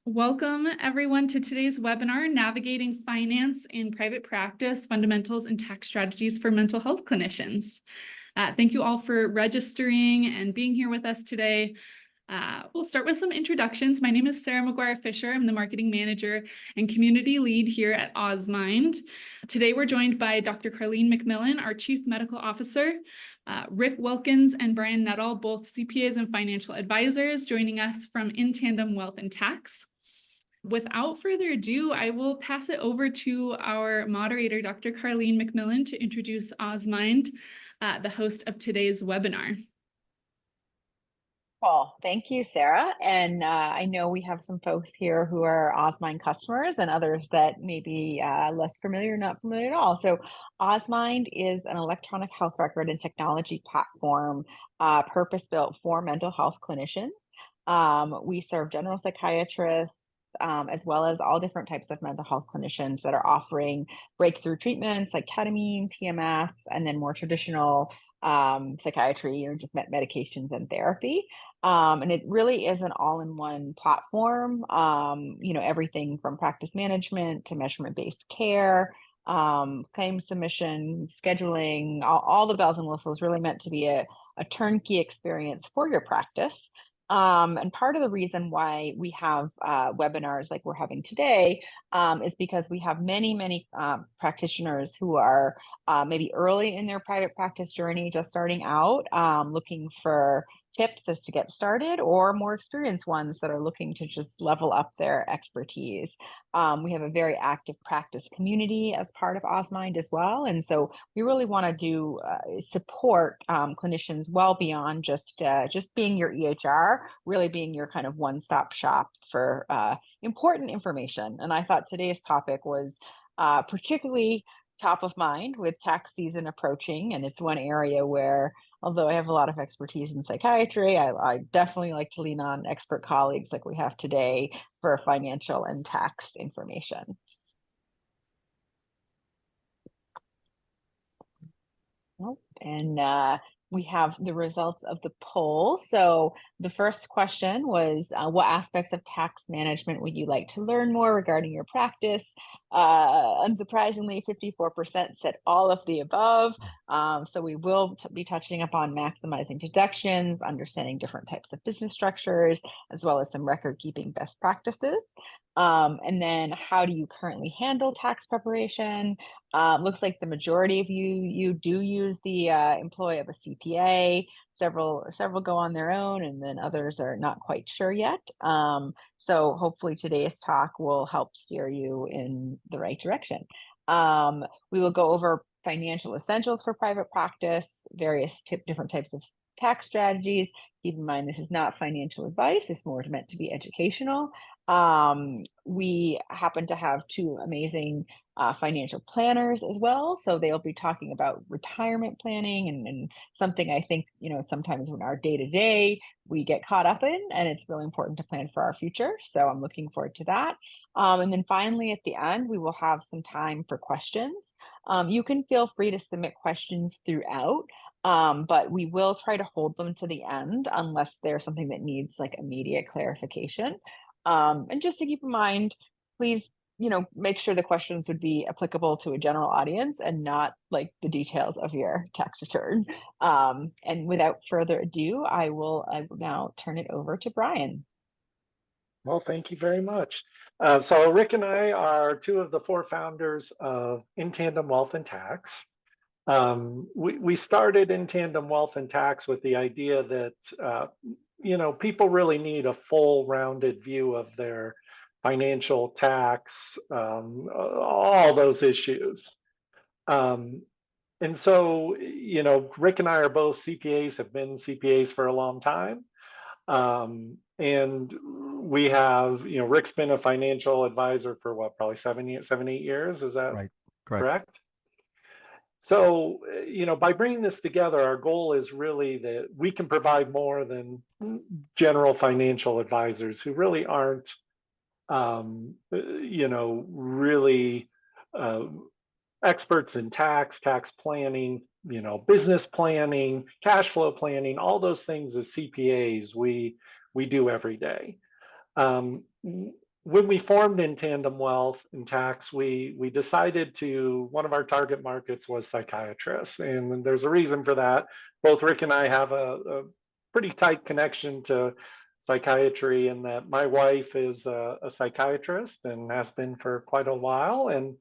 Welcome everyone to today's webinar, Navigating Finance in Private Practice, Fundamentals and Tax Strategies for Mental Health Clinicians. Thank you all for registering and being here with us today. We'll start with some introductions. My name is Sarah McGuire-Fisher. I'm the Marketing Manager and Community Lead here at Osmind. Today we're joined by Dr. Carleen McMillan, our Chief Medical Officer, Rick Wilkens and Brian Nuttall, both CPAs and financial advisors, joining us from In Tandem Wealth and Tax. Without further ado, I will pass it over to our moderator, Dr. Carleen McMillan, to introduce Osmind, the host of today's webinar. Well, thank you, Sarah. And I know we have some folks here who are Osmind customers and others that may be less familiar, not familiar at all. So Osmind is an electronic health record and technology platform purpose-built for mental health clinicians. We serve general psychiatrists, as well as all different types of mental health clinicians that are offering breakthrough treatments like ketamine, TMS, and then more traditional psychiatry, just medications and therapy. And it really is an all-in-one platform, everything from practice management to measurement-based care, claim submission, scheduling, all the bells and whistles, really meant to be a turnkey experience for your practice. And part of the reason why we have webinars like we're having today is because we have many practitioners who are maybe early in their private practice journey, just starting out, looking for tips as to get started, or more experienced ones that are looking to just level up their expertise. We have a very active practice community as part of Osmind as well. And so we really want to do support clinicians well beyond just being your EHR, really being your kind of one-stop shop for important information. And I thought today's topic was particularly top of mind with tax season approaching. And it's one area where, although I have a lot of expertise in psychiatry, I definitely like to lean on expert colleagues like we have today for financial and tax information. And we have the results of the poll. So the first question was, what aspects of tax management would you like to learn more regarding your practice? Unsurprisingly, 54% said all of the above. So we will be touching upon maximizing deductions, understanding different types of business structures, as well as some record-keeping best practices. And then how do you currently handle tax preparation? Looks like the majority of you do use the employ of a CPA. Several go on their own, and then others are not quite sure yet. So hopefully today's talk will help steer you in the right direction. We will go over financial essentials for private practice, various different types of tax strategies. Keep in mind, this is not financial advice. It's more meant to be educational. We happen to have two amazing financial planners as well. So they'll be talking about retirement planning and something I think, sometimes in our day-to-day we get caught up in, and it's really important to plan for our future. So I'm looking forward to that. And then finally, at the end, we will have some time for questions. You can feel free to submit questions throughout, but we will try to hold them to the end unless there's something that needs like immediate clarification. And just to keep in mind, please, make sure the questions would be applicable to a general audience and not like the details of your tax return. And without further ado, I will now turn it over to Brian. Well, thank you very much. So Rick and I are two of the four founders of In Tandem Wealth and Tax. We started In Tandem Wealth and Tax with the idea that, people really need a full rounded view of their financial, tax, all those issues. And so, Rick and I are both CPAs, have been CPAs for a long time. And we have, Rick's been a financial advisor for what, probably 7, 8 years. Is that right? Correct? So, by bringing this together, our goal is really that we can provide more than general financial advisors who really aren't, really experts in tax planning, business planning, cash flow planning, all those things as CPAs we do every day. when we formed In Tandem Wealth and Tax, we decided to, one of our target markets was psychiatrists, and there's a reason for that. Both Rick and I have a pretty tight connection to psychiatry, in that my wife is a psychiatrist and has been for quite a while, and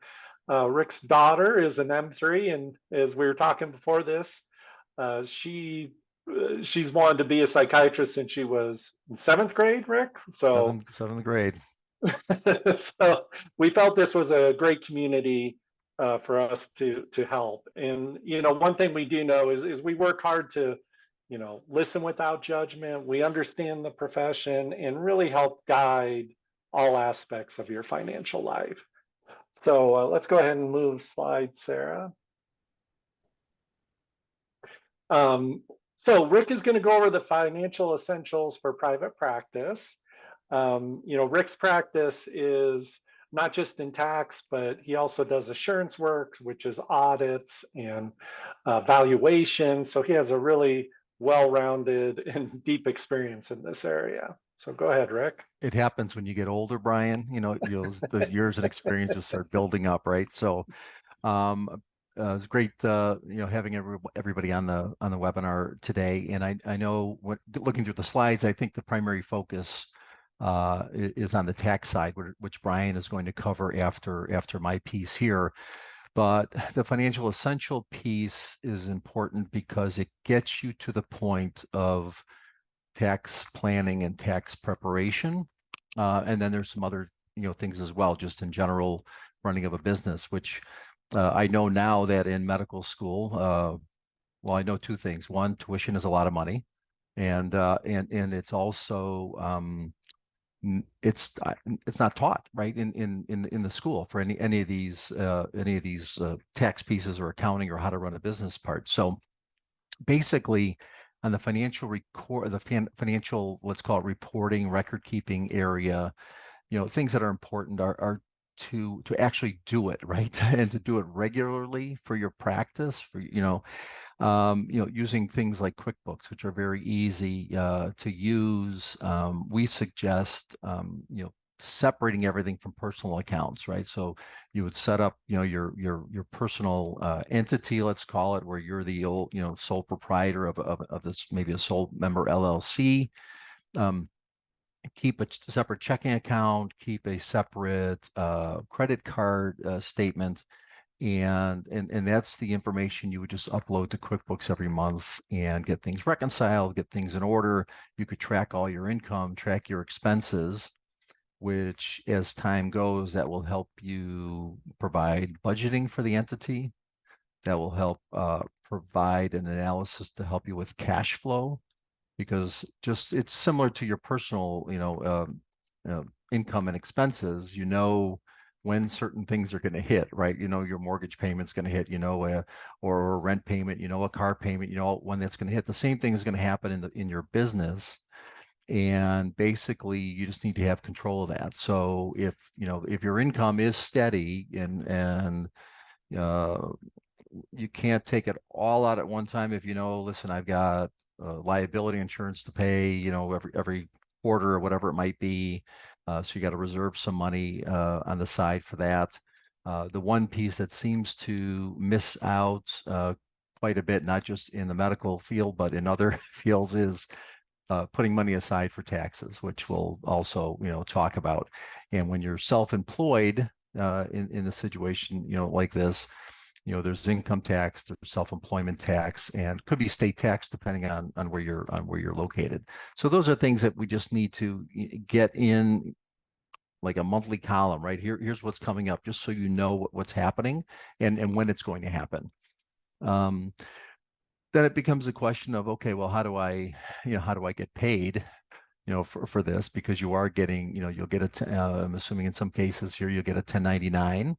Rick's daughter is an M3, and as we were talking before this, she's wanted to be a psychiatrist since she was in seventh grade, Rick. So Seventh grade. so we felt this was a great community for us to help. And one thing we do know is we work hard to listen without judgment. We understand the profession and really help guide all aspects of your financial life. So let's go ahead and move slide, Sarah. So Rick is going to go over the financial essentials for private practice. Rick's practice is not just in tax, but he also does assurance work, which is audits and valuation. So he has a really well-rounded and deep experience in this area. So go ahead, Rick. It happens when you get older, Brian. Those years of experience just start building up, right? So it's great, having everybody on the webinar today. And I know, looking through the slides, I think the primary focus is on the tax side, which Brian is going to cover after my piece here. But the financial essential piece is important because it gets you to the point of tax planning and tax preparation. And then there's some other things as well, just in general running of a business, which I know now that in medical school, well, I know two things. One, tuition is a lot of money, and it's also it's not taught right in the school for any of these tax pieces or accounting or how to run a business part. So basically, on the financial financial, let's call it reporting, record keeping area, things that are important are to actually do it right and to do it regularly for your practice, for using things like QuickBooks, which are very easy to use. We suggest separating everything from personal accounts, right? So you would set up your personal entity, let's call it, where you're the sole proprietor of this, maybe a sole member LLC. Keep a separate checking account, keep a separate credit card statement, and that's the information you would just upload to QuickBooks every month and get things reconciled, get things in order. You could track all your income, track your expenses, which as time goes, that will help you provide budgeting for the entity. That will help provide an analysis to help you with cash flow, because it's similar to your personal, income and expenses. When certain things are going to hit, right? Your mortgage payment's going to hit, or a rent payment, a car payment, when that's going to hit. The same thing is going to happen in your business, and basically you just need to have control of that. So if your income is steady and you can't take it all out at one time. If listen, I've got liability insurance to pay, every quarter or whatever it might be. So you got to reserve some money on the side for that. The one piece that seems to miss out quite a bit, not just in the medical field, but in other fields, is putting money aside for taxes, which we'll also, talk about. And when you're self-employed in a situation, like this, there's income tax, there's self-employment tax, and could be state tax depending on where you're located. So those are things that we just need to get in, like a monthly column, right? Here's what's coming up, just so you know what's happening and when it's going to happen. Then it becomes a question of, okay, well, how do I get paid, for this? Because you are getting, you'll get I'm assuming in some cases here, you'll get a 1099.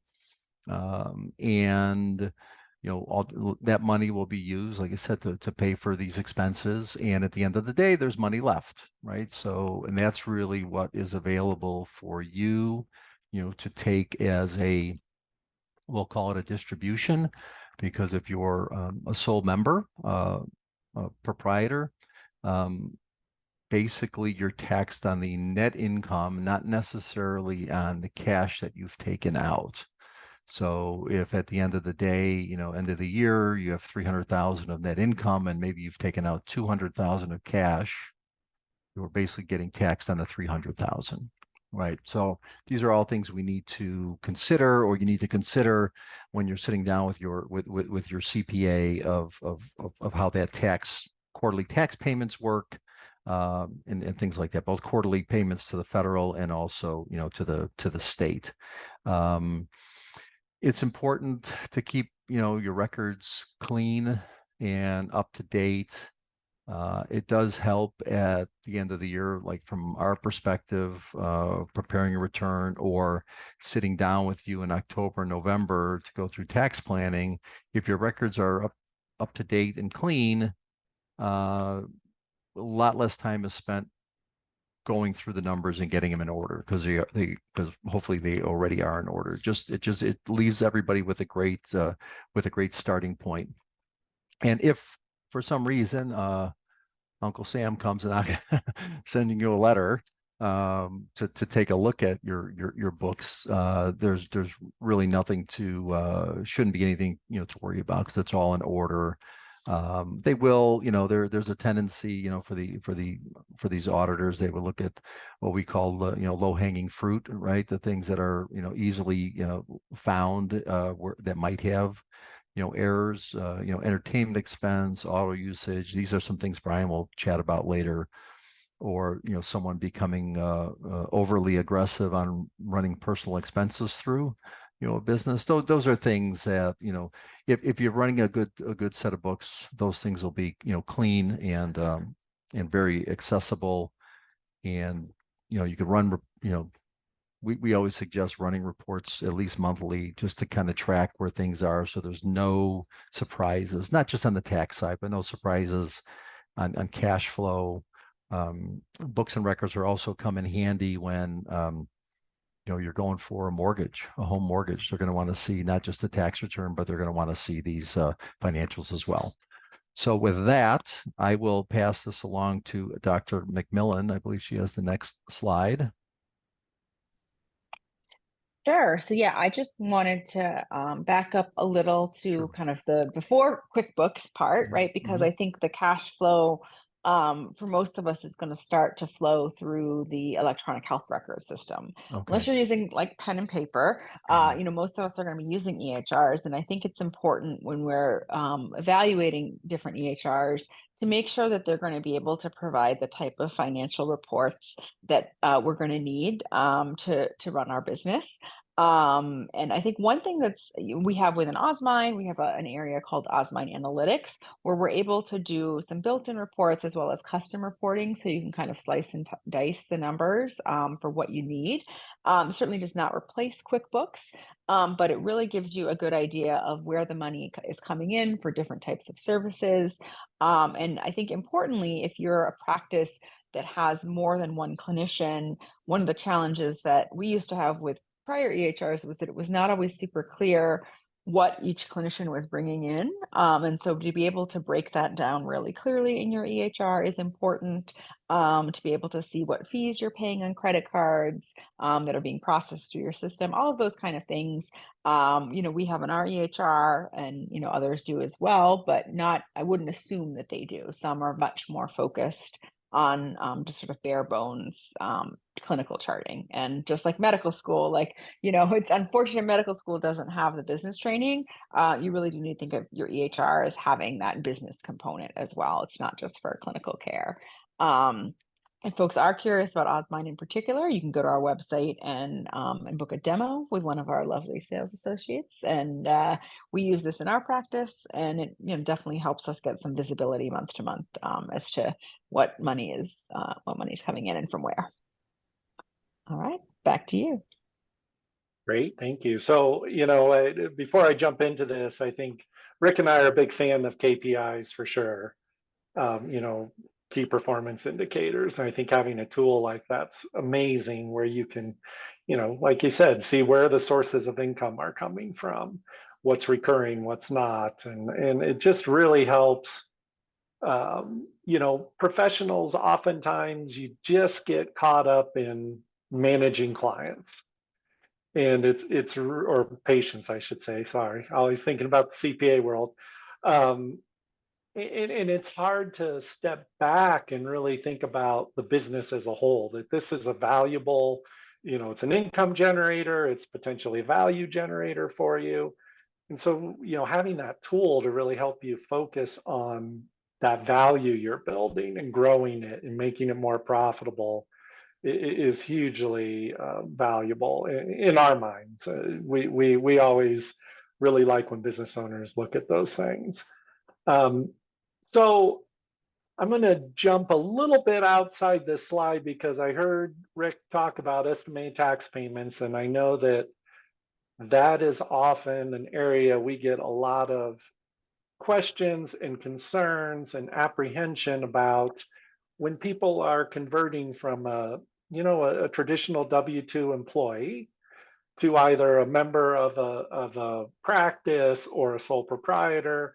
And all that money will be used, like I said, to pay for these expenses. And at the end of the day, there's money left, right? So, and that's really what is available for you, to take as we'll call it a distribution, because if you're a sole member, a proprietor, basically you're taxed on the net income, not necessarily on the cash that you've taken out. So if at the end of the day, end of the year, you have 300,000 of net income and maybe you've taken out 200,000 of cash, you're basically getting taxed on the 300,000. Right. So these are all things we need to consider, or you need to consider when you're sitting down with your CPA of how that quarterly tax payments work, and things like that, both quarterly payments to the federal and also to the state. It's important to keep your records clean and up to date. It does help at the end of the year, like from our perspective, preparing a return or sitting down with you in October, November to go through tax planning. If your records are up to date and clean, a lot less time is spent going through the numbers and getting them in order, because hopefully they already are in order. It leaves everybody with a great starting point. And if for some reason Uncle Sam comes and sending you a letter to take a look at your books, there's really nothing shouldn't be anything to worry about, because it's all in order. They will, there's a tendency, for these auditors, they will look at what we call low-hanging fruit, right? The things that are easily found that might have errors, entertainment expense, auto usage. These are some things Brian will chat about later. Or someone becoming overly aggressive on running personal expenses through a business. Those are things that if you're running a good set of books, those things will be clean and very accessible. And you can run we always suggest running reports at least monthly, just to kind of track where things are, so there's no surprises, not just on the tax side, but no surprises on cash flow. Books and records are also come in handy when you're going for a home mortgage. They're going to want to see not just the tax return, but they're going to want to see these financials as well. So with that, I will pass this along to Dr. McMillan. I believe she has the next slide. Sure. So yeah, I just wanted to back up a little to Sure. kind of the before QuickBooks part, right? Because Mhm. I think the cash flow for most of us is going to start to flow through the electronic health record system. Unless Okay. you're using like pen and paper, Mhm. most of us are going to be using EHRs, and I think it's important when we're evaluating different EHRs to make sure that they're going to be able to provide the type of financial reports that we're going to need to run our business. And I think one thing we have within Osmine, we have an area called Osmine Analytics, where we're able to do some built-in reports as well as custom reporting, so you can kind of slice and dice the numbers for what you need. Certainly does not replace QuickBooks, but it really gives you a good idea of where the money is coming in for different types of services. And I think importantly, if you're a practice that has more than one clinician, one of the challenges that we used to have with prior EHRs was that it was not always super clear what each clinician was bringing in. And so to be able to break that down really clearly in your EHR is important, to be able to see what fees you're paying on credit cards that are being processed through your system, all of those kind of things. We have an our EHR, and others do as well, but I wouldn't assume that they do. Some are much more focused on just sort of bare bones clinical charting. And just like medical school, it's unfortunate medical school doesn't have the business training. You really do need to think of your EHR as having that business component as well. It's not just for clinical care. If folks are curious about Osmine in particular, you can go to our website and book a demo with one of our lovely sales associates. And we use this in our practice, and it definitely helps us get some visibility month to month as to what money is coming in and from where. All right, back to you. Great, thank you. So, before I jump into this, I think Rick and I are a big fan of KPIs for sure. Key performance indicators. And I think having a tool like that's amazing, where you can, like you said, see where the sources of income are coming from, what's recurring, what's not. And it just really helps Professionals, oftentimes you just get caught up in managing clients, and or patients, I should say. Sorry, always thinking about the CPA world. Um, and it's hard to step back and really think about the business as a whole, that this is a valuable, it's an income generator, it's potentially a value generator for you. And so, having that tool to really help you focus on that value you're building and growing it and making it more profitable is hugely valuable in our minds. We always really like when business owners look at those things. So I'm going to jump a little bit outside this slide because I heard Rick talk about estimated tax payments, and I know that is often an area we get a lot of questions and concerns and apprehension about when people are converting from a traditional W-2 employee to either a member of a practice or a sole proprietor.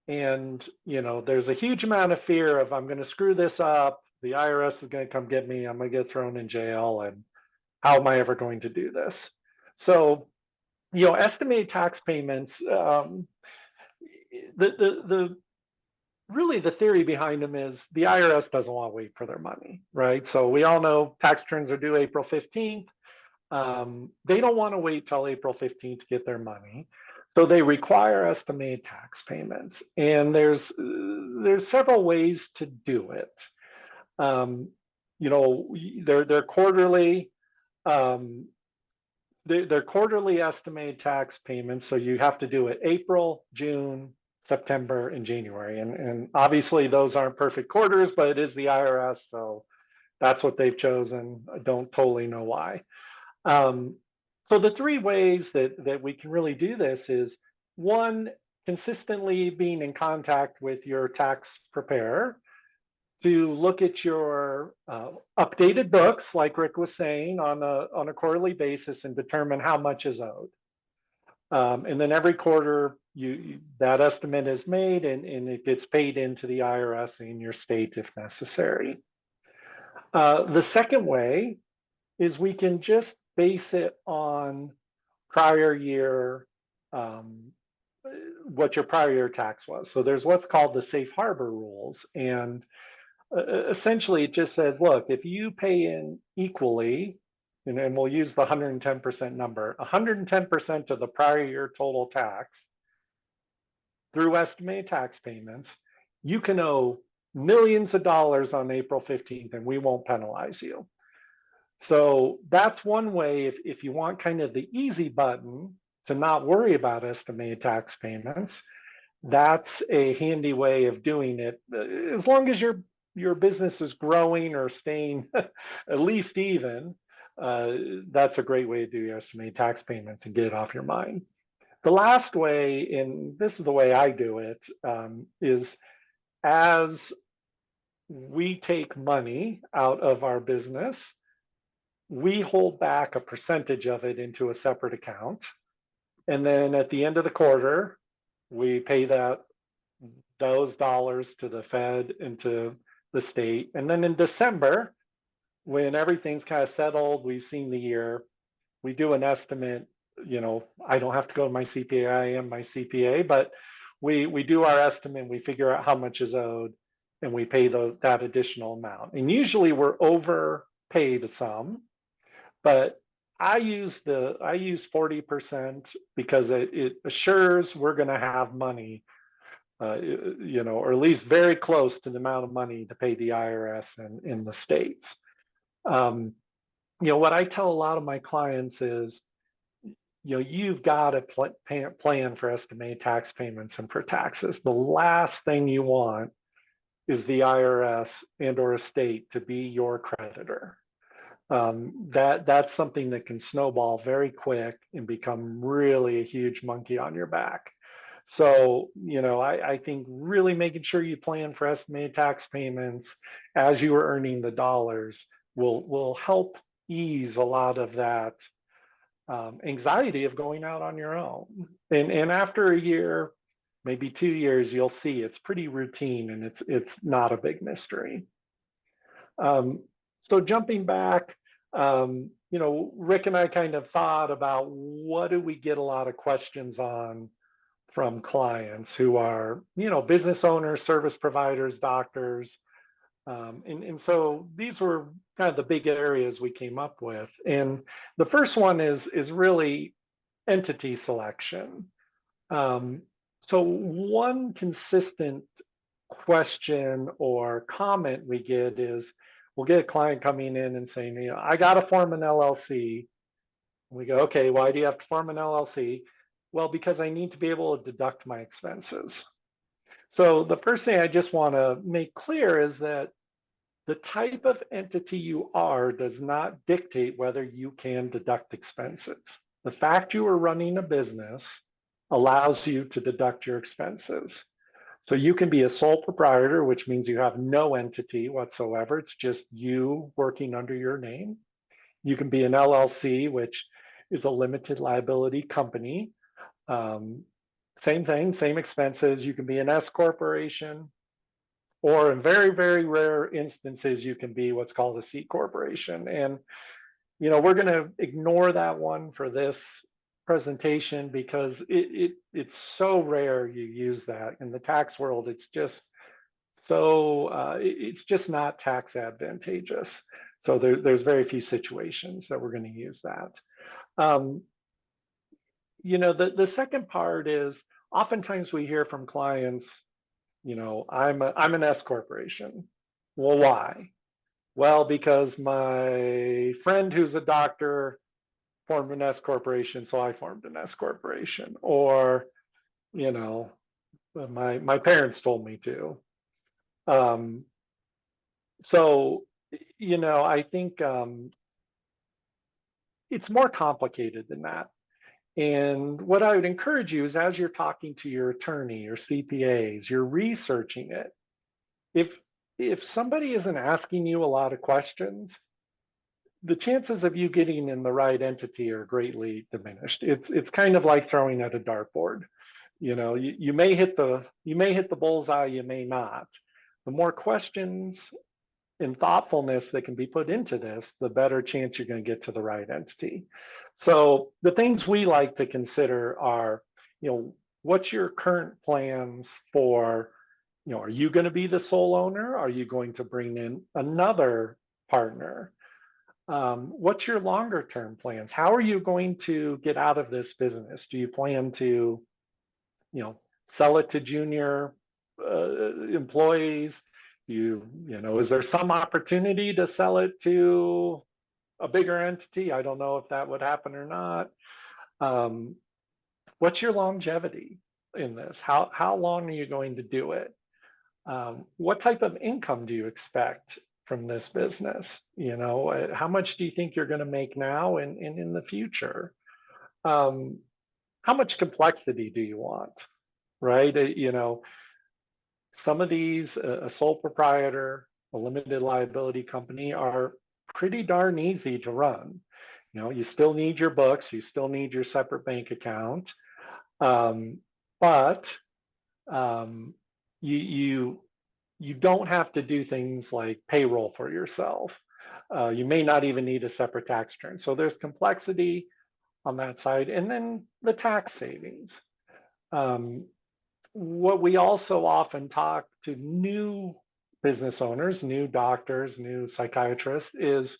And, there's a huge amount of fear of, I'm going to screw this up. The IRS is going to come get me. I'm going to get thrown in jail. And how am I ever going to do this? So, estimated tax payments, really the theory behind them is the IRS doesn't want to wait for their money, right? So we all know tax returns are due April 15th. They don't want to wait till April 15th to get their money. So they require estimated tax payments. And there's several ways to do it. They're quarterly. They're quarterly estimated tax payments. So you have to do it April, June, September, and January. And obviously those aren't perfect quarters, but it is the IRS. So that's what they've chosen. I don't totally know why. So the three ways that we can really do this is, one, consistently being in contact with your tax preparer to look at your updated books, like Rick was saying, on a quarterly basis and determine how much is owed. And then every quarter, that estimate is made and it gets paid into the IRS in your state if necessary. The second way is we can just base it on prior year, what your prior year tax was. So there's what's called the safe harbor rules. And essentially it just says, look, if you pay in equally, and we'll use the 110% number, 110% of the prior year total tax through estimated tax payments, you can owe millions of dollars on April 15th and we won't penalize you. So that's one way, if you want kind of the easy button to not worry about estimated tax payments, that's a handy way of doing it. As long as your business is growing or staying at least even, that's a great way to do your estimated tax payments and get it off your mind. The last way, and this is the way I do it, is as we take money out of our business, we hold back a percentage of it into a separate account. And then at the end of the quarter, we pay those dollars to the Fed and to the state. And then in December, when everything's kind of settled, we've seen the year, we do an estimate. I don't have to go to my CPA, I am my CPA, but we do our estimate, we figure out how much is owed, and we pay that additional amount. And usually we're overpaid some, but I use 40% because it assures we're going to have money, or at least very close to the amount of money to pay the IRS and in the states. What I tell a lot of my clients is, you've got to plan for estimated tax payments and for taxes. The last thing you want is the IRS and or a state to be your creditor. That's something that can snowball very quick and become really a huge monkey on your back. So, I think really making sure you plan for estimated tax payments as you are earning the dollars will help ease a lot of that anxiety of going out on your own. And after a year, maybe 2 years, you'll see it's pretty routine and it's not a big mystery. So jumping back, Rick and I kind of thought about what do we get a lot of questions on from clients who are, business owners, service providers, doctors. And so these were kind of the big areas we came up with. And the first one is really entity selection. So one consistent question or comment we get is, we'll get a client coming in and saying, I got to form an LLC. We go, okay, why do you have to form an LLC? Well, because I need to be able to deduct my expenses. So the first thing I just want to make clear is that the type of entity you are does not dictate whether you can deduct expenses. The fact you are running a business allows you to deduct your expenses. So you can be a sole proprietor, which means you have no entity whatsoever. It's just you working under your name. You can be an LLC, which is a limited liability company. Same thing, same expenses. You can be an S corporation, or in very, very rare instances, you can be what's called a C corporation. And, we're going to ignore that one for this presentation because it's so rare you use that. In the tax world, it's just it's just not tax advantageous. So there's very few situations that we're going to use that. The second part is oftentimes we hear from clients, I'm an S corporation. Well, why? Well, because my friend who's a doctor formed an S corporation, so I formed an S corporation. Or, my parents told me to. So, I think it's more complicated than that. And what I would encourage you is, as you're talking to your attorney or CPAs, you're researching it. If somebody isn't asking you a lot of questions, the chances of you getting in the right entity are greatly diminished. It's kind of like throwing at a dartboard. You may hit the bullseye, you may not. The more questions and thoughtfulness that can be put into this, the better chance you're going to get to the right entity. So the things we like to consider are, what's your current plans for, are you going to be the sole owner? Are you going to bring in another partner? What's your longer term plans? How are you going to get out of this business? Do you plan to, sell it to junior employees? Is there some opportunity to sell it to a bigger entity? I don't know if that would happen or not. What's your longevity in this? How long are you going to do it? What type of income do you expect from this business? How much do you think you're going to make now and in the future? How much complexity do you want? Right? Some of these, a sole proprietor, a limited liability company, are pretty darn easy to run. You still need your books, you still need your separate bank account, but you don't have to do things like payroll for yourself. You may not even need a separate tax return. So there's complexity on that side, and then the tax savings. What we also often talk to new business owners, new doctors, new psychiatrists, is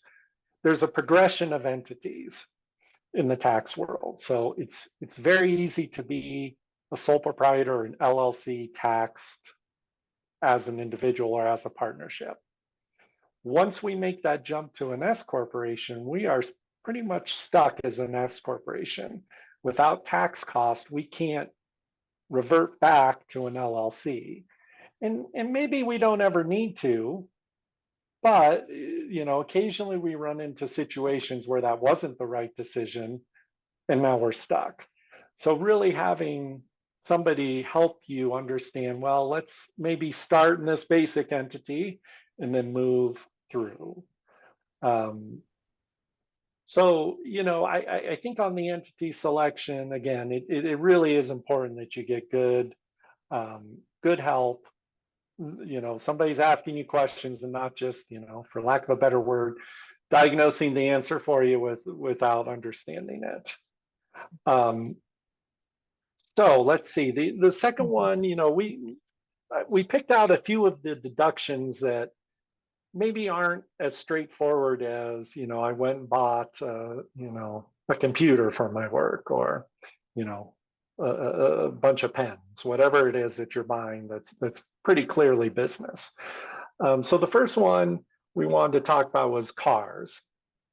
there's a progression of entities in the tax world. So it's very easy to be a sole proprietor or an LLC taxed as an individual or as a partnership. Once we make that jump to an S corporation, we are pretty much stuck as an S corporation. Without tax cost, we can't revert back to an LLC. And maybe we don't ever need to, but occasionally we run into situations where that wasn't the right decision and now we're stuck. So really having somebody help you understand, well, let's maybe start in this basic entity and then move through. So, I think on the entity selection, again, it really is important that you get good good help. Somebody's asking you questions and not just, for lack of a better word, diagnosing the answer for you without understanding it. So let's see. The second one, we picked out a few of the deductions that maybe aren't as straightforward as, I went and bought, a computer for my work, or, a bunch of pens, whatever it is that you're buying that's pretty clearly business. So the first one we wanted to talk about was cars.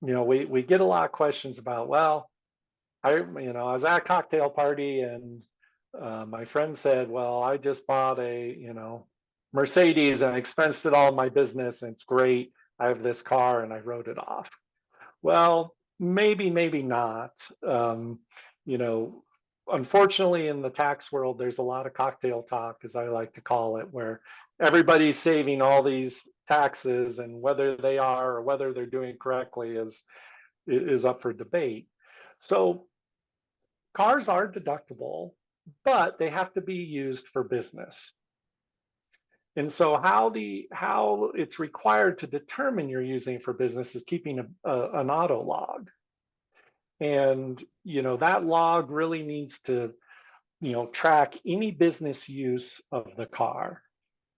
We get a lot of questions about, well, I was at a cocktail party and my friend said, well, I just bought a, Mercedes and I expensed it all in my business and it's great. I have this car and I wrote it off. Well, maybe not. Unfortunately, in the tax world, there's a lot of cocktail talk, as I like to call it, where everybody's saving all these taxes, and whether they are or whether they're doing it correctly is up for debate. So cars are deductible, but they have to be used for business. And so how it's required to determine you're using it for business is keeping an auto log. And that log really needs to track any business use of the car.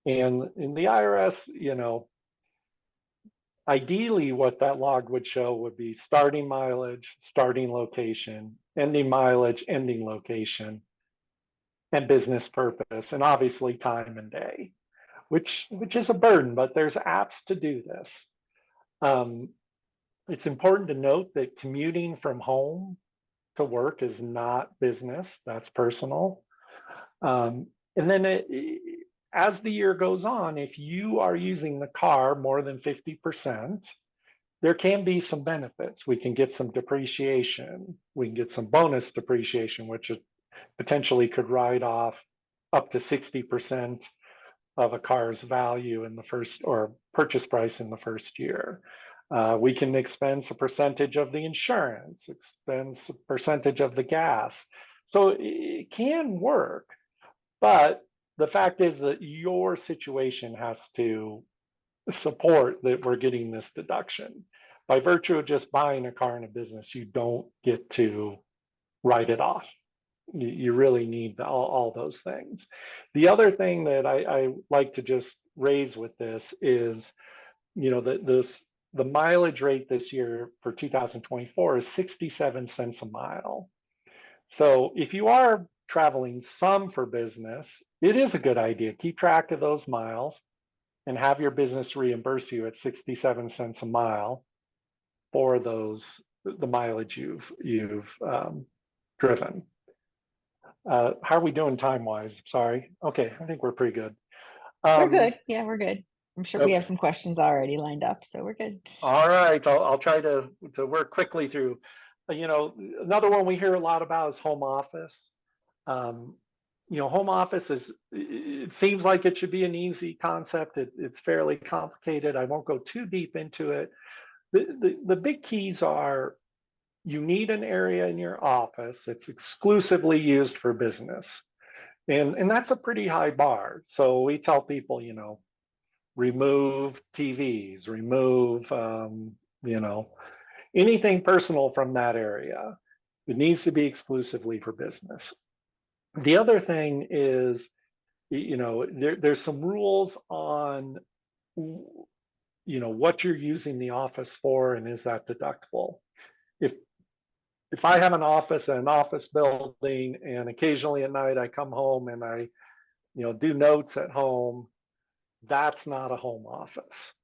And in the IRS, ideally what that log would show would be starting mileage, starting location, ending mileage, ending location, and business purpose, and obviously time and day, which is a burden, but there's apps to do this. It's important to note that commuting from home to work is not business, that's personal. And then as the year goes on, if you are using the car more than 50%, there can be some benefits. We can get some depreciation. We can get some bonus depreciation, which potentially could write off up to 60% of a car's value in the first, or purchase price in the first year. We can expense a percentage of the insurance, expense a percentage of the gas. So it can work, but the fact is that your situation has to support that we're getting this deduction. By virtue of just buying a car in a business, you don't get to write it off. You really need all those things. The other thing that I like to just raise with this is, the mileage rate this year for 2024 is 67 cents a mile. So if you are traveling some for business, it is a good idea. Keep track of those miles and have your business reimburse you at 67 cents a mile for the mileage you've driven. How are we doing time-wise? Sorry. Okay, I think we're pretty good. We're good. Yeah, we're good. I'm sure we have Okay. some questions already lined up, so we're good. All right, I'll try to work quickly through. Another one we hear a lot about is home office. Home office it seems like it should be an easy concept. It's fairly complicated. I won't go too deep into it. The big keys are, you need an area in your office that's exclusively used for business. And that's a pretty high bar. So we tell people, remove TVs, remove, anything personal from that area. It needs to be exclusively for business. The other thing is, there's some rules on, what you're using the office for, and is that deductible? If I have an office in an office building, and occasionally at night I come home and I, do notes at home, that's not a home office,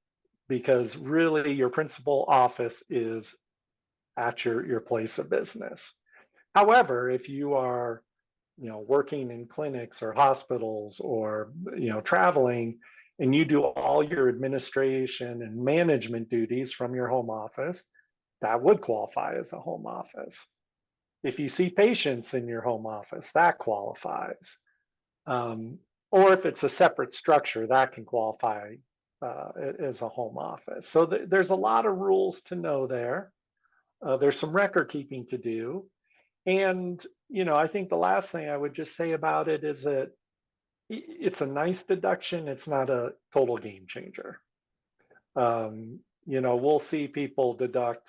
because really your principal office is at your place of business. However, if you are, working in clinics or hospitals, or, traveling, and you do all your administration and management duties from your home office, that would qualify as a home office. If you see patients in your home office, that qualifies. Or if it's a separate structure, that can qualify as a home office. So there's a lot of rules to know there. There's some record keeping to do. And, I think the last thing I would just say about it is that, it's a nice deduction. It's not a total game changer. We'll see people deduct,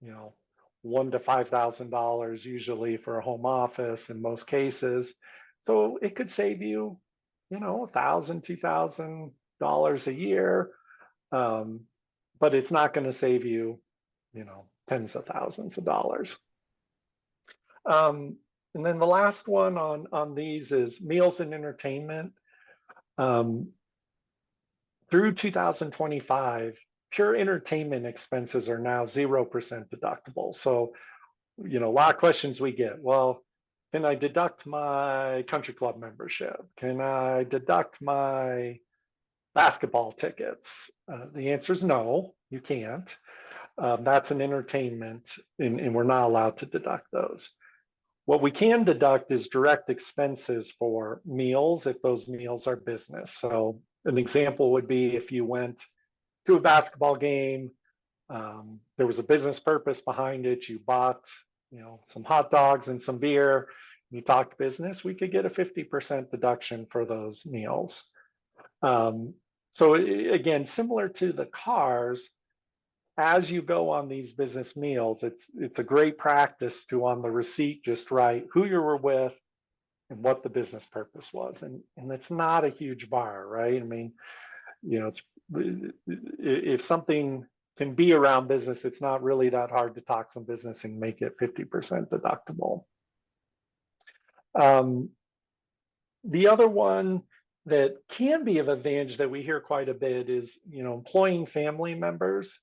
$1,000 to $5,000 usually for a home office in most cases. So it could save you, $1,000, $2,000 a year. But it's not going to save you, tens of thousands of dollars. And then the last one on these is meals and entertainment. Through 2025, pure entertainment expenses are now 0% deductible. So, a lot of questions we get. Well, can I deduct my country club membership? Can I deduct my basketball tickets? The answer is no, you can't. That's an entertainment, and we're not allowed to deduct those. What we can deduct is direct expenses for meals if those meals are business. So an example would be if you went to a basketball game, there was a business purpose behind it. You bought, some hot dogs and some beer. You talked business. We could get a 50% deduction for those meals. So again, similar to the cars, as you go on these business meals, it's a great practice to on the receipt just write who you were with and what the business purpose was, and it's not a huge bar, right? I mean, it's if something can be around business, it's not really that hard to talk some business and make it 50% deductible. The other one that can be of advantage that we hear quite a bit is, employing family members.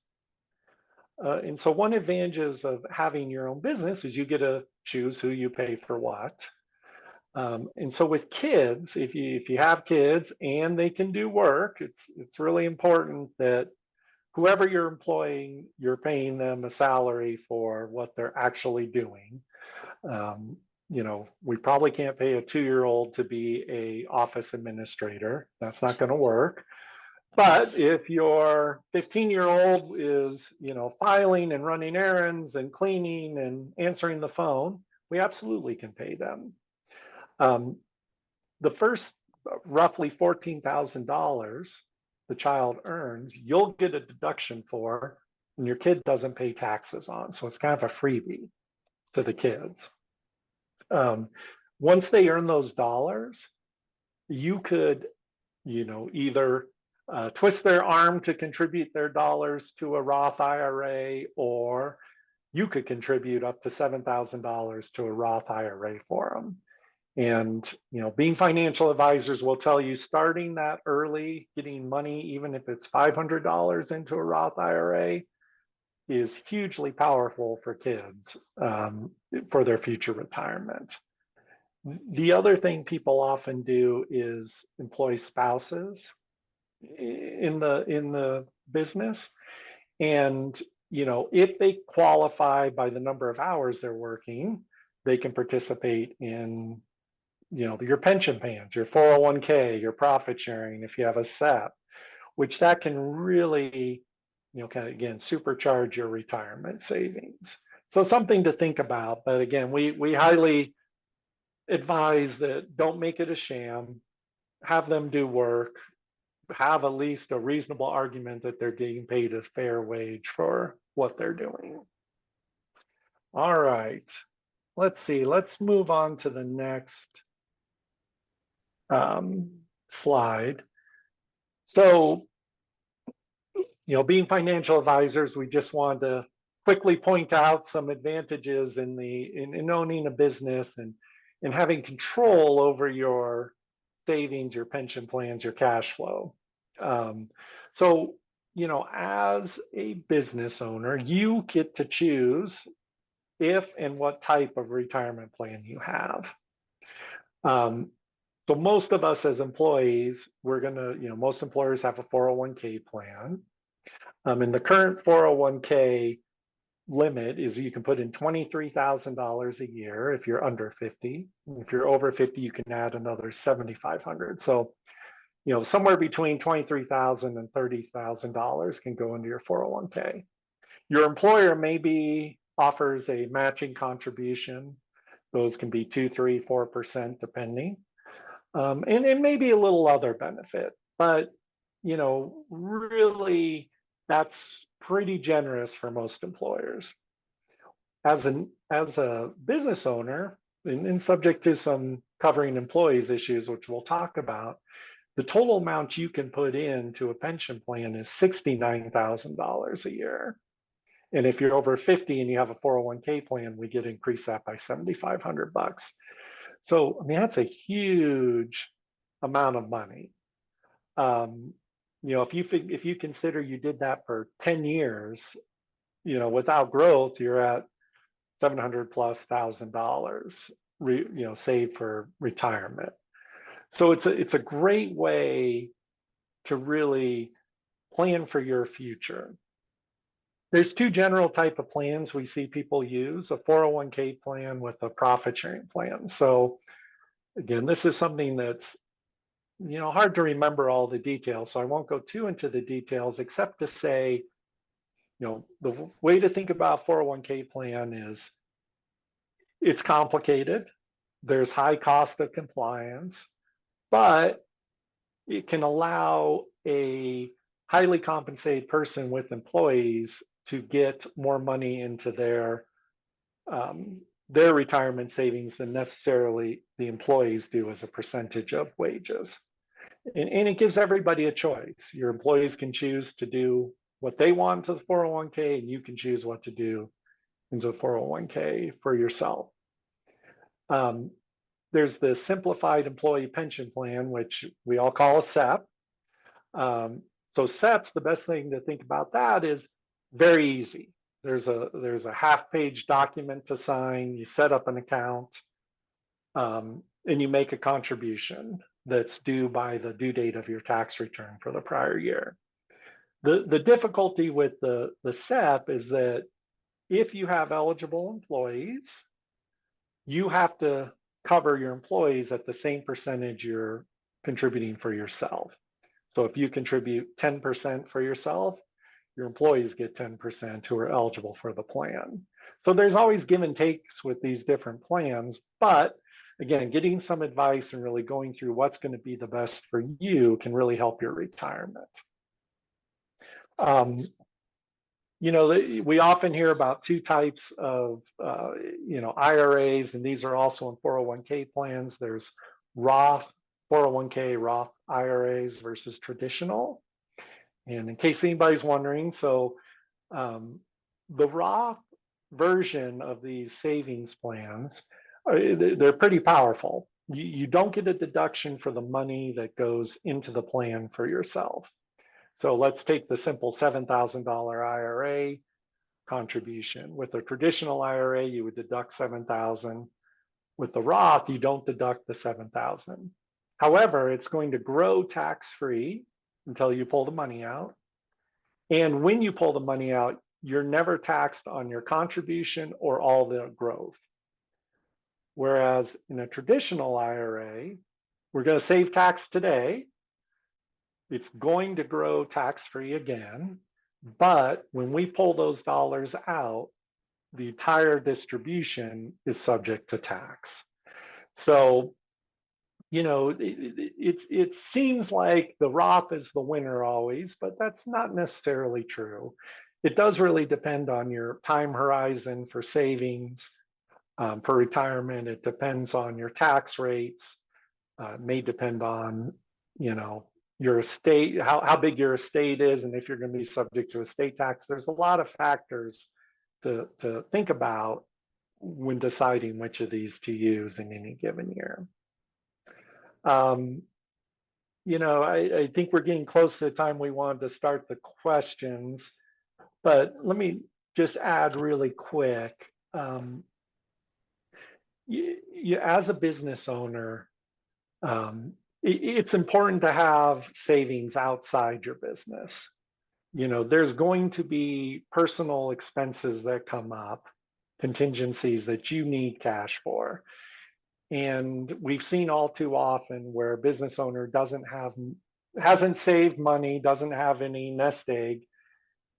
And so one advantage of having your own business is you get to choose who you pay for what. And so with kids, if you have kids and they can do work, it's really important that whoever you're employing, you're paying them a salary for what they're actually doing. We probably can't pay a 2-year-old to be an office administrator. That's not going to work. But if your 15-year-old is, filing and running errands and cleaning and answering the phone, we absolutely can pay them. The first roughly $14,000 the child earns, you'll get a deduction for, and your kid doesn't pay taxes on. So it's kind of a freebie to the kids. Once they earn those dollars, you could, either twist their arm to contribute their dollars to a Roth IRA, or you could contribute up to $7,000 to a Roth IRA for them. And, being financial advisors will tell you starting that early, getting money, even if it's $500 into a Roth IRA, is hugely powerful for kids for their future retirement. The other thing people often do is employ spouses in the business, and if they qualify by the number of hours they're working, they can participate in your pension plans, your 401k, your profit sharing if you have a SEP, which that can really kind of again supercharge your retirement savings. So something to think about. But again, we highly advise that don't make it a sham. Have them do work. Have at least a reasonable argument that they're getting paid a fair wage for what they're doing. All right, let's see. Let's move on to the next slide. So, being financial advisors, we just wanted to quickly point out some advantages in owning a business and having control over your savings, your pension plans, your cash flow. So, as a business owner, you get to choose if and what type of retirement plan you have. So most of us as employees, we're most employers have a 401k plan. And the current 401k limit is you can put in $23,000 a year if you're under 50. If you're over 50, you can add another $7,500. So, somewhere between $23,000 and $30,000 can go into your 401k. Your employer maybe offers a matching contribution. Those can be 2, 3, 4% depending. and maybe a little other benefit, but really that's pretty generous for most employers. As a business owner, and subject to some covering employees issues, which we'll talk about, the total amount you can put into a pension plan is $69,000 a year. And if you're over 50 and you have a 401k plan, we get increase that by $7,500. So, I mean, that's a huge amount of money. If you consider you did that for 10 years, without growth, you're at $700,000+ saved for retirement. So it's a great way to really plan for your future. There's two general type of plans we see people use: a 401k plan with a profit sharing plan. So again, this is something that's hard to remember all the details, so I won't go too into the details, except to say, the way to think about 401k plan is it's complicated. There's high cost of compliance, but it can allow a highly compensated person with employees to get more money into their retirement savings than necessarily the employees do as a percentage of wages. And it gives everybody a choice. Your employees can choose to do what they want to the 401k, and you can choose what to do into the 401k for yourself. There's the simplified employee pension plan, which we all call a SEP. So SEPs, the best thing to think about that is very easy. There's a half-page document to sign. You set up an account, and you make a contribution that's due by the due date of your tax return for the prior year. The difficulty with the SEP is that if you have eligible employees, you have to cover your employees at the same percentage you're contributing for yourself. So if you contribute 10% for yourself, your employees get 10% who are eligible for the plan. So there's always give and takes with these different plans, but again, getting some advice and really going through what's going to be the best for you can really help your retirement. We often hear about two types of IRAs, and these are also in 401k plans. There's Roth 401k, Roth IRAs versus traditional. And in case anybody's wondering, so the Roth version of these savings plans, they're pretty powerful. You don't get a deduction for the money that goes into the plan for yourself. So let's take the simple $7,000 IRA contribution. With a traditional IRA, you would deduct $7,000. With the Roth, you don't deduct the $7,000. However, it's going to grow tax-free until you pull the money out. And when you pull the money out, you're never taxed on your contribution or all the growth. Whereas in a traditional IRA, we're going to save tax today. It's going to grow tax-free again, but when we pull those dollars out, the entire distribution is subject to tax. So, it seems like the Roth is the winner always, but that's not necessarily true. It does really depend on your time horizon for savings, for retirement. It depends on your tax rates. It may depend on, your estate, how big your estate is, and if you're going to be subject to estate tax. There's a lot of factors to think about when deciding which of these to use in any given year. I think we're getting close to the time we wanted to start the questions, but let me just add really quick. As a business owner, it's important to have savings outside your business. There's going to be personal expenses that come up, contingencies that you need cash for. And we've seen all too often where a business owner hasn't saved money, doesn't have any nest egg,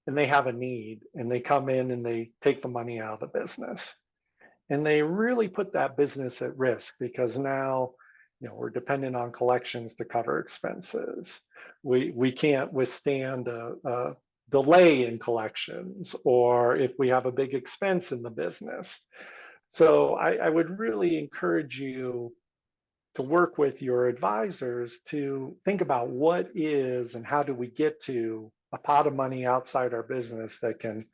and they have a need, and they come in and they take the money out of the business. And they really put that business at risk, because now we're dependent on collections to cover expenses. We can't withstand a delay in collections, or if we have a big expense in the business. So I would really encourage you to work with your advisors to think about what is and how do we get to a pot of money outside our business that can,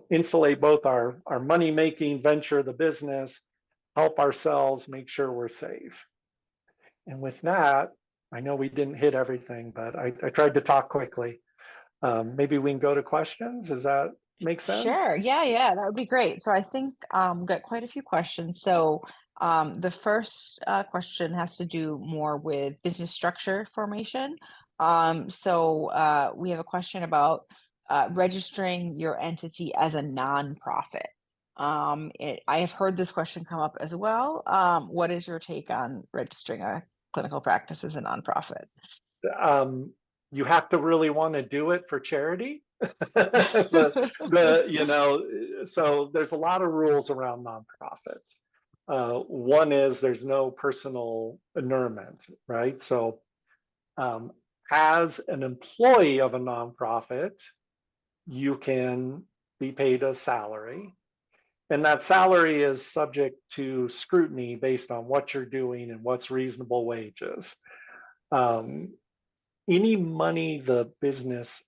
insulate both our money making venture, the business, help ourselves, make sure we're safe. And with that, I know we didn't hit everything, but I tried to talk quickly. Maybe we can go to questions. Does that make sense? Sure. Yeah, that would be great. So I think we've got quite a few questions. So the first question has to do more with business structure formation. So we have a question about registering your entity as a nonprofit. I have heard this question come up as well. What is your take on registering a clinical practice as a nonprofit? You have to really want to do it for charity. So there's a lot of rules around nonprofits. One is there's no personal inurement, right? So as an employee of a nonprofit, you can be paid a salary. And that salary is subject to scrutiny based on what you're doing and what's reasonable wages. Any money the business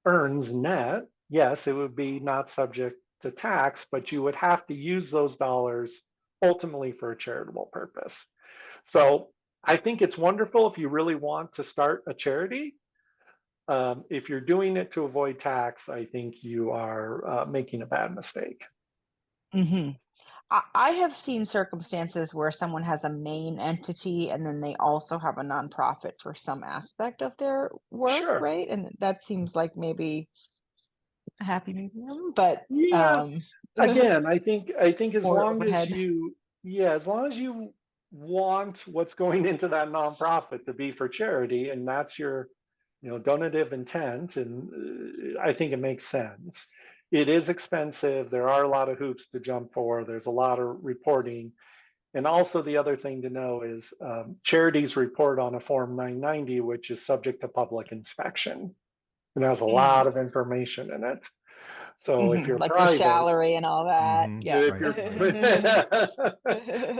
earns net, yes, it would be not subject to tax, but you would have to use those dollars ultimately for a charitable purpose. So I think it's wonderful if you really want to start a charity. If you're doing it to avoid tax, I think you are making a bad mistake. Mm-hmm. I have seen circumstances where someone has a main entity and then they also have a nonprofit for some aspect of their work, Sure. right? And that seems like maybe a happy medium, but Yeah. Again, I think as more long as overhead. as long as you want what's going into that nonprofit to be for charity, and that's your, donative intent, and I think it makes sense. It is expensive. There are a lot of hoops to jump for. There's a lot of reporting. And also the other thing to know is charities report on a Form 990, which is subject to public inspection. It has a lot of information in it. So if you're Like your private, salary and all that. Mhm. Yeah. if you're if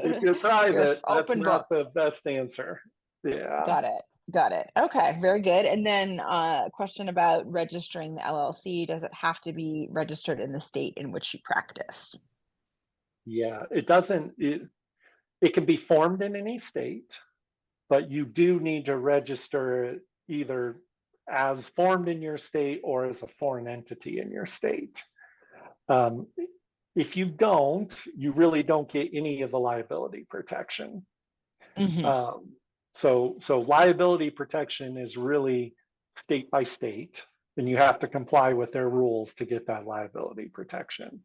you're You're private, that's open book. not the best answer. Yeah. Got it. Okay, very good. And then a question about registering the LLC. Does it have to be registered in the state in which you practice? Yeah. It doesn't, it can be formed in any state, but you do need to register it either as formed in your state or as a foreign entity in your state. If you don't, you really don't get any of the liability protection. So liability protection is really state by state, and you have to comply with their rules to get that liability protection.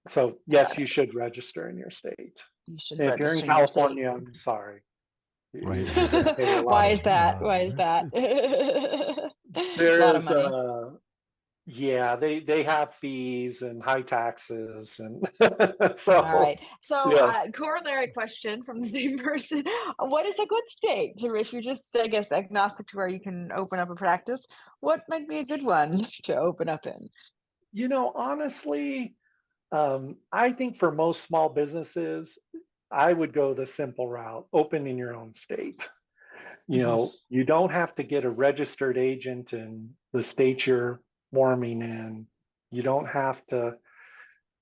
So yes, you should register in your state. You should And if you're in register in your state. California, I'm sorry. Right. You're gonna pay a lot Why of- is that? Why is that? A lot of money. Yeah, they have fees and high taxes, and so All right. So, yeah. corollary question from the same person. What is a good state to, if you're just, I guess, agnostic to where you can open up a practice, what might be a good one to open up in? Honestly, I think for most small businesses, I would go the simple route, open in your own state. You don't have to get a registered agent in the state you're warming in. You don't have to,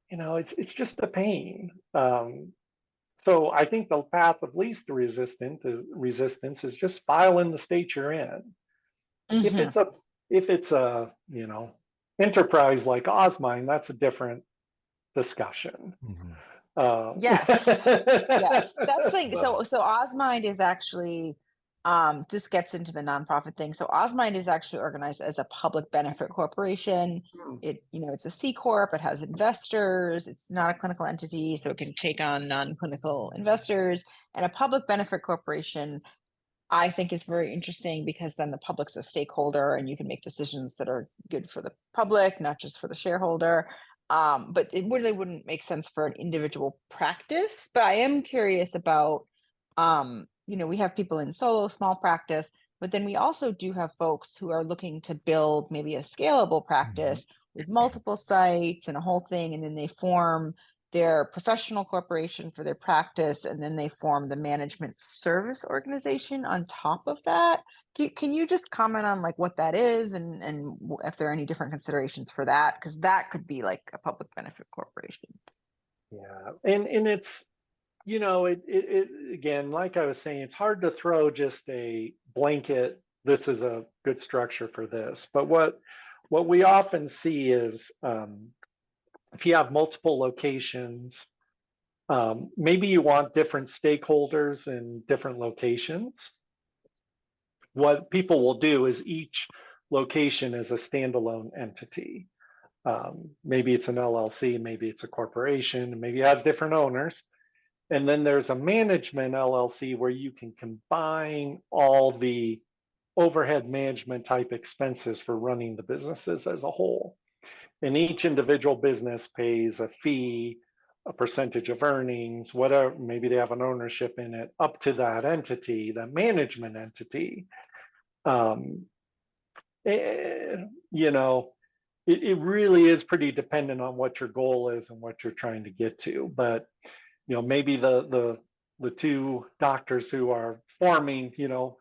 it's just a pain. So I think the path of least resistance is just file in the state you're in. If it's a enterprise like Osmine, that's a different discussion. Yes. Yes. That's the thing. So- So Osmind is actually, this gets into the nonprofit thing. So Osmind is actually organized as a public benefit corporation. It's a C Corp, it has investors, it's not a clinical entity, so it can take on non-clinical investors. And a public benefit corporation, I think, is very interesting because then the public's a stakeholder and you can make decisions that are good for the public, not just for the shareholder. But it really wouldn't make sense for an individual practice. But I am curious about We have people in solo, small practice, but then we also do have folks who are looking to build maybe a scalable practice with multiple sites and a whole thing, and then they form their professional corporation for their practice, and then they form the management service organization on top of that. Can you just comment on like what that is and if there are any different considerations for that? Because that could be like a public benefit corporation. Yeah, and it's, it again, like I was saying, it's hard to throw just a blanket, this is a good structure for this. But what we often see is, if you have multiple locations, maybe you want different stakeholders in different locations. What people will do is each location is a standalone entity. Maybe it's an LLC, maybe it's a corporation, maybe it has different owners. And then there's a management LLC where you can combine all the overhead management type expenses for running the businesses as a whole. And each individual business pays a fee, a percentage of earnings, whatever, maybe they have an ownership in it, up to that entity, that management entity. It really is pretty dependent on what your goal is and what you're trying to get to. But maybe the two doctors who are forming,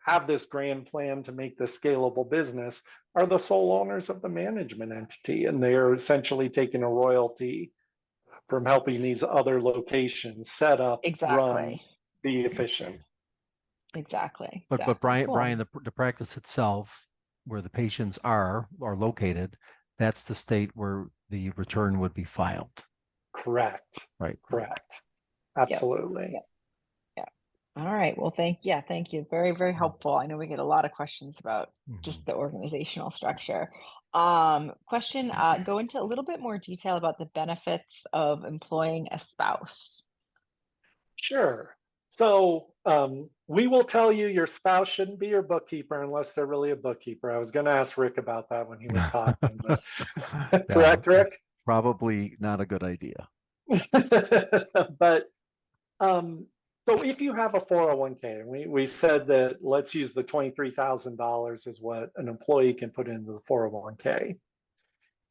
have this grand plan to make this scalable business, are the sole owners of the management entity, and they're essentially taking a royalty from helping these other locations set up, run, Exactly. be efficient. Exactly. But Brian, Cool. the practice itself, where the patients are located, that's the state where the return would be filed. Correct. Right. Correct. Absolutely. Yep. Yeah. All right. Well, thank you. Very, very helpful. I know we get a lot of questions about just the organizational structure. Question, go into a little bit more detail about the benefits of employing a spouse. Sure. So we will tell you your spouse shouldn't be your bookkeeper unless they're really a bookkeeper. I was going to ask Rick about that when he was talking, but correct, Rick? Probably not a good idea. But so if you have a 401k, we said that let's use the $23,000 is what an employee can put into the 401k.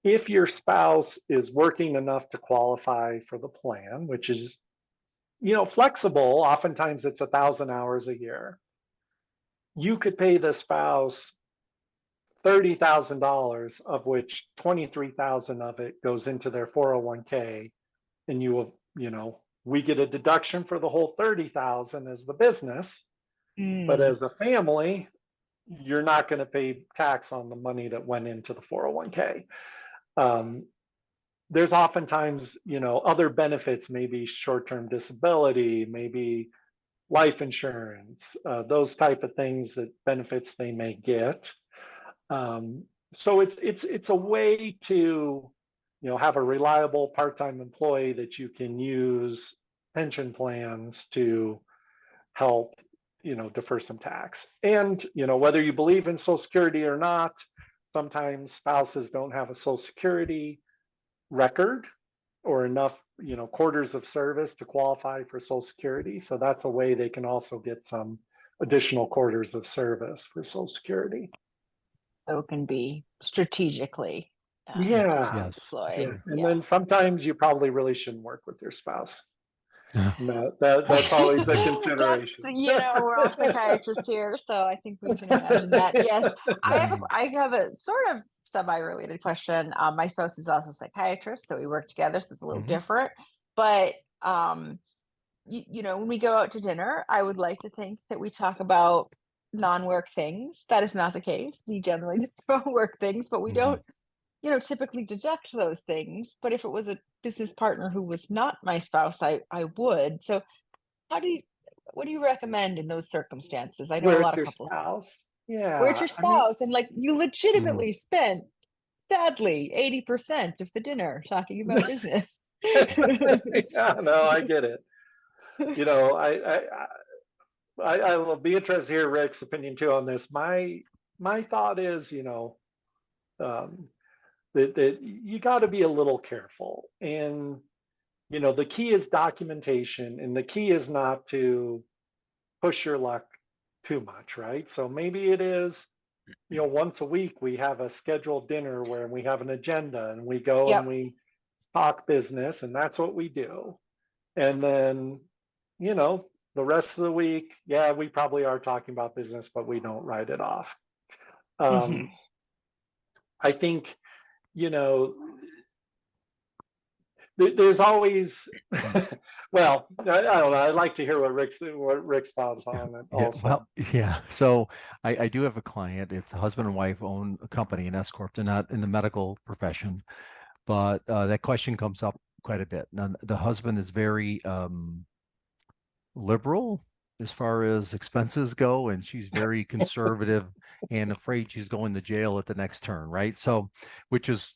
If your spouse is working enough to qualify for the plan, which is flexible, oftentimes it's 1,000 hours a year, you could pay the spouse $30,000, of which 23,000 of it goes into their 401k, and you will, we get a deduction for the whole 30,000 as the business, but as the family, you're not going to pay tax on the money that went into the 401k. There's oftentimes, other benefits, maybe short-term disability, maybe life insurance, those type of things, that benefits they may get. So it's a way to, have a reliable part-time employee that you can use pension plans to help, defer some tax. And, whether you believe in Social Security or not, sometimes spouses don't have a Social Security record or enough, quarters of service to qualify for Social Security. So that's a way they can also get some additional quarters of service for Social Security. So it can be strategically Yeah. deployed. Yeah. And then sometimes you probably really shouldn't work with your spouse. That's always a consideration. We're all psychiatrists here, so I think we can imagine that. Yes, I have a sort of semi-related question. My spouse is also a psychiatrist, so we work together, so it's a little different. But when we go out to dinner, I would like to think that we talk about non-work things. That is not the case. We generally talk about work things, but we don't typically deduct those things. But if it was a business partner who was not my spouse, I would. So what do you recommend in those circumstances? I know a lot of couples. Spouse? Yeah. Where's your spouse? And like you legitimately spent, sadly, 80% of the dinner talking about business. Yeah, no, I get it. I will be interested to hear Rick's opinion too on this. My thought is, that you got to be a little careful, and the key is documentation, and the key is not to push your luck too much, right? So maybe it is, once a week we have a scheduled dinner where we have an agenda and we go and Yep. we talk business, and that's what we do. And then, the rest of the week, yeah, we probably are talking about business, but we don't write it off. Mhm. I think, there's always, well, I don't know. I'd like to hear what Rick's thoughts on it Yeah, also. well, yeah. So I do have a client. It's a husband and wife own a company, an S corp. They're not in the medical profession, but that question comes up quite a bit. Now, the husband is very liberal as far as expenses go, and she's very conservative and afraid she's going to jail at the next turn, right? So, which is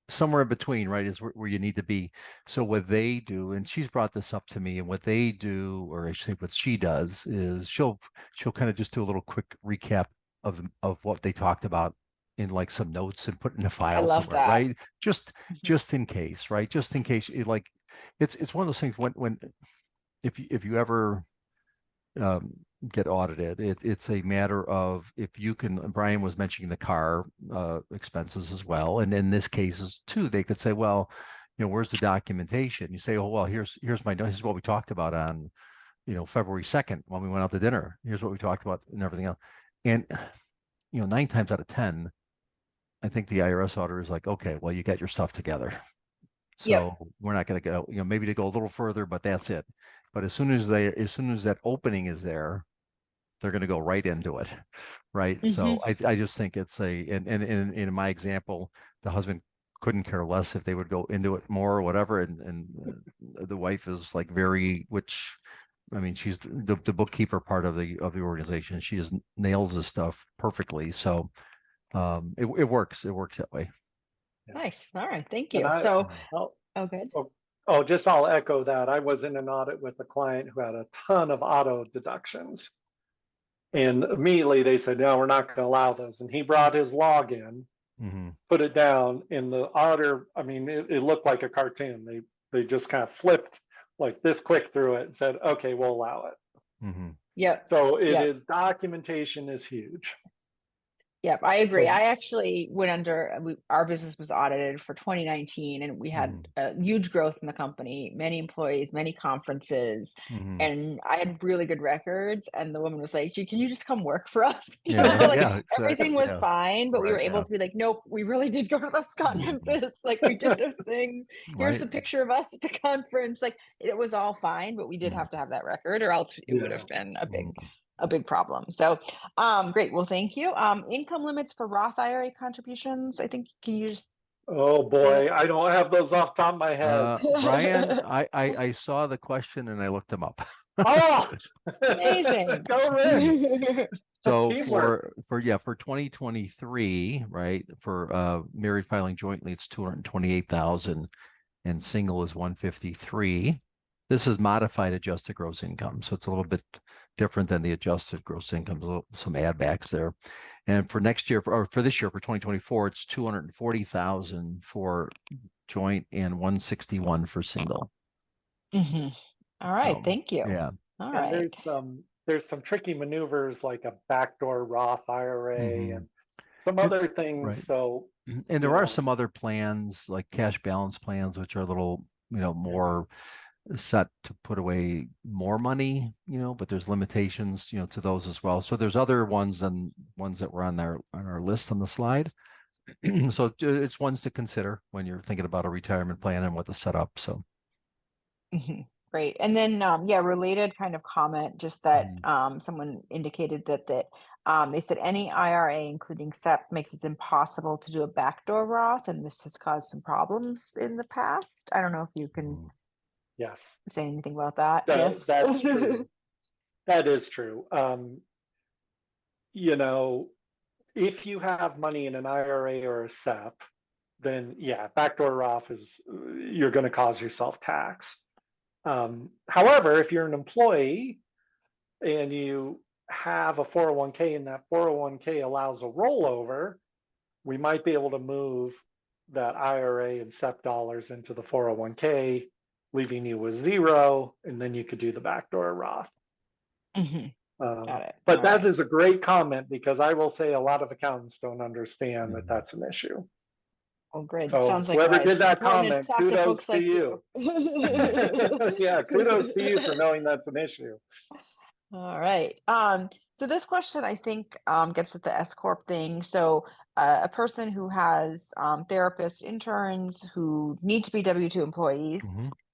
somewhere in between, right, is where you need to be. So what they do, and she's brought this up to me, and what they do, or actually what she does, is she'll kind of just do a little quick recap of what they talked about in like some notes and put in a I file love somewhere, that. right? Just Mhm. in case, right? Just in case, like it's one of those things when if you ever um, get audited. It's a matter of if you can. Brian was mentioning the car expenses as well, and in this case too, they could say, well, where's the documentation? You say, oh, well, here's here's what we talked about on February 2nd when we went out to dinner. Here's what we talked about and everything else. And 9 times out of 10, I think the IRS auditor is like, okay, well, you got your stuff together. Yep. So we're not going to go, maybe they go a little further, but that's it. But as soon as that opening is there, they're going to go right into it, right? So Mhm. I just think it's and in my example, the husband couldn't care less if they would go into it more or whatever, and the wife is like very, which I mean, she's the bookkeeper part of the organization. She just nails this stuff perfectly. So it works. It works that way. Yeah. Nice. All right. Thank And you. I, So, oh, oh, good. just I'll echo that. I was in an audit with a client who had a ton of auto deductions. And immediately they said, no, we're not going to allow those. And he brought his login, put it down, and the auditor, I mean, it looked like a cartoon. They just kind of flipped like this quick through it and said, okay, we'll allow it. Yep. So Yep. documentation is huge. Yep, I agree. So, I actually went under, our business was audited for 2019, and we had a huge growth in the company, many employees, many conferences, and I had really good records. And the woman was like, "Can you just come work for us?" Yeah, right. Like Yeah, everything exactly. was Yeah, fine, but we were right. able Yeah, to be like, "Nope, we really did go to those conferences. Like we did those things. Here's right. the picture of us at the conference." Like it was all fine, but we did have to have that record, or else it would have been a big problem. So great. Well, thank you. Income limits for Roth IRA contributions. I think, can you just oh say boy, I don't have those off the top of my head. Brian, it? I saw the question and I looked them up. Oh, Amazing. go Rick. So Teamwork. for 2023, right, for married filing jointly, it's 228,000 and single is 153. This is modified adjusted gross income. So it's a little bit different than the adjusted gross income, some add backs there. And for next year, or for this year, for 2024, it's 240,000 for joint and 161 for single. All right. So Thank you. yeah. All And right. there's some tricky maneuvers like a backdoor Roth IRA Mhm. and some And, other things. right. So, And there are some other plans like cash balance plans, which are a little, more set to put away more money, but there's limitations, to those as well. So there's other ones than ones that were on our list on the slide. So it's ones to consider when you're thinking about a retirement plan and what to set up. So Great. And then, yeah, related kind of comment, just that mm, someone indicated that they said any IRA, including SEP, makes it impossible to do a backdoor Roth, and this has caused some problems in the past. I don't know if you can mm, yes, say anything about that. Yes. that's true. That is true. You know, if you have money in an IRA or a SEP, then yeah, backdoor Roth is, you're going to cause yourself tax. However, if you're an employee and you have a 401k and that 401k allows a rollover, we might be able to move that IRA and SEP dollars into the 401k, leaving you with zero, and then you could do the backdoor Roth. Mhm. Um, Got it. But All that right. is a great comment, because I will say a lot of accountants don't understand that Mhm. that's an issue. Well, great. So Sounds like whoever why did it's that important to comment, talk to kudos folks to like you. you. Yeah, kudos to you for knowing that's an issue. All right. So this question, I think, gets at the S corp thing. So, a person who has therapists, interns who need to be W-2 employees,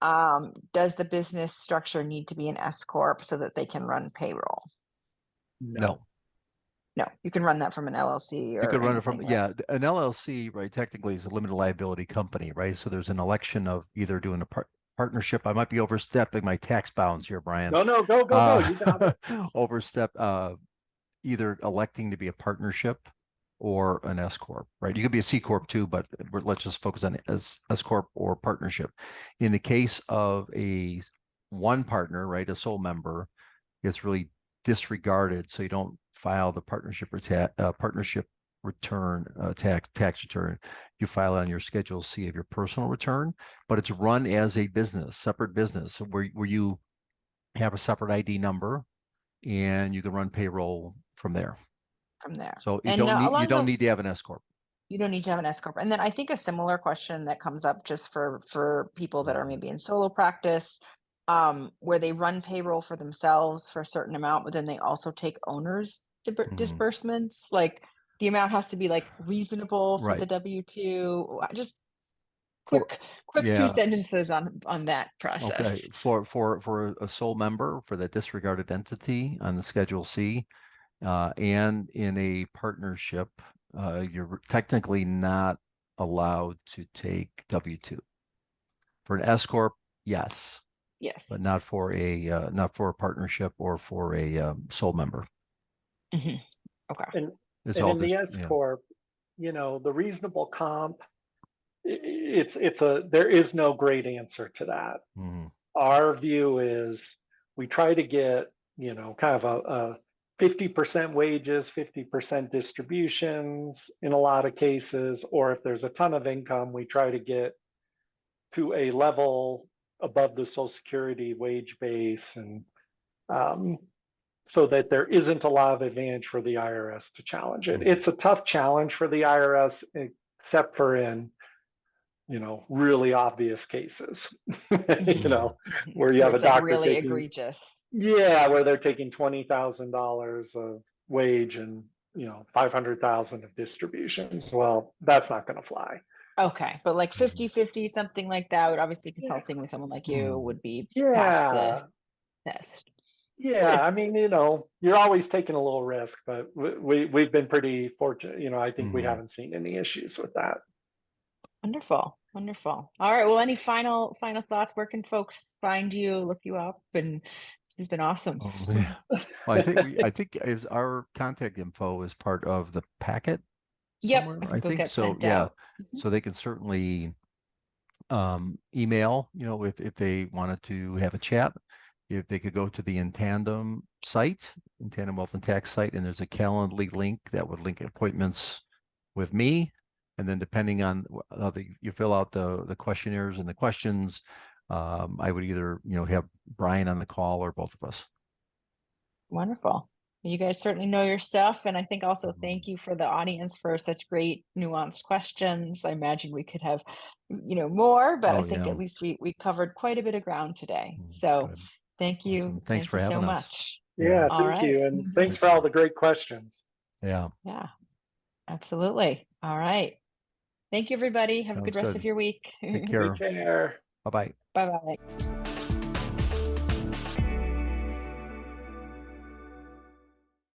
Mhm. does the business structure need to be an S corp so that they can run payroll? No. No, you can run that from an LLC You or could run it from, anything, right? an LLC, right? Technically is a limited liability company, right? So there's an election of either doing a partnership. I might be overstepping my tax bounds here, Brian. No, go. You got it. Overstep, either electing to be a partnership or an S corp, right? You could be a C corp too, but let's just focus on S corp or partnership. In the case of a one partner, right, a sole member, it's really disregarded, so you don't file the partnership partnership return, tax return. You file it on your Schedule C of your personal return, but it's run as a business, separate business, where you have a separate ID number, and you can run payroll from there. From there. So you And don't need along the need to have an S corp. You don't need to have an S corp. And then I think a similar question that comes up just for people that are maybe in solo practice, where they run payroll for themselves for a certain amount, but then they also take owners Mhm. disbursements. Like the amount has to be like reasonable for the Right. W-2. Just For quick two yeah. sentences on that process. Okay. For a sole member, for that disregarded entity on the Schedule C, and in a partnership, you're technically not allowed to take W-2. For an S corp, yes, Yes. but not for a partnership or for a sole member. Mhm. Okay. And It's and all in the just S corp, the reasonable comp, there is no great answer to that. Mhm. Our view is we try to get, kind of a 50% wages, 50% distributions in a lot of cases, or if there's a ton of income, we try to get to a level above the Social Security wage base, and so that there isn't a lot of advantage for the IRS to challenge it. Mhm. It's a tough challenge for the IRS, except for in really obvious cases, Mhm. where you Where have a it's like doctor really taking, egregious. where they're taking $20,000 of wage and, 500,000 of distributions. Well, that's not going to fly. Okay, but like Mhm. 50-50, something like that, would obviously Yeah. consulting with someone like you would be past the Yeah. test. Yeah. Good. I mean, you're always taking a little risk, but we've been pretty fortunate. I think we Mhm. haven't seen any issues with that. Wonderful. Wonderful. All right. Well, any final thoughts? Where can folks find you, look you up? And this has been awesome. Oh, yeah. Well, I think is our contact info is part of the packet Yep. somewhere, I I think it'll think. get So sent yeah, out. Mhm. so they can certainly email, if they wanted to have a chat. If they could go to the Intandem site, Intandem Wealth and Tax site, and there's a Calendly link that would link appointments with me. And then depending on how you fill out the questionnaires and the questions, I would either, have Brian on the call or both of us. Wonderful. You guys certainly know your stuff. And I think also thank you for the audience for such great nuanced questions. I imagine we could have, more, but I Oh, think yeah. at least we covered quite a bit of ground today. So Good. thank you. Awesome. Thanks Thank for you so having us. much. Yeah. All Thank right. you. And thanks for all the great questions. Yeah. Yeah, absolutely. All right. Thank you, everybody. Have a Sounds good rest good. of your week. Take Take care. care. Bye-bye. Bye-bye.